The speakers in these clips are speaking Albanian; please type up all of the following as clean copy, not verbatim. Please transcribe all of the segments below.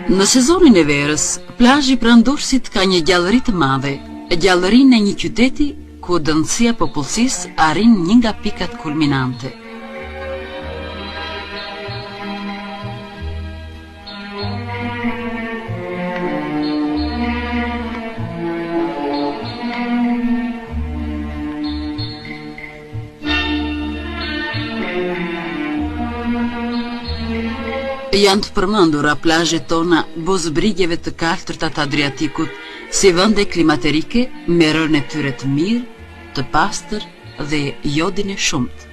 Në sezonin e verës, plazhi pranë Durrësit ka një gjallëri të madhe, gjallërinë e një qyteti ku dëndësia popullsisë arrin një nga pikat kulminante. Janë të përmendura plazhet tona bozbrigjeve të kaltërta të Adriatikut, si vende klimaterike me rënë e tyre të mirë, të pastër dhe jodin e shumët.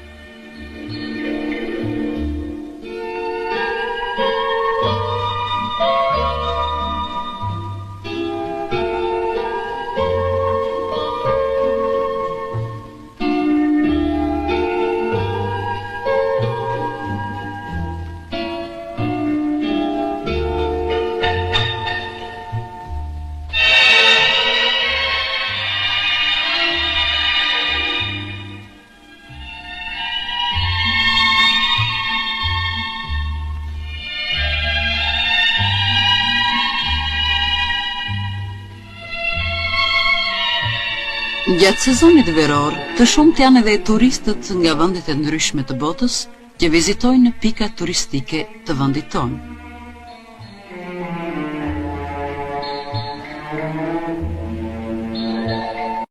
Gjatë sezonit veror, të shumt janë edhe turistët nga vendet e ndryshme të botës që vizitojnë pikat turistike të vendit tonë.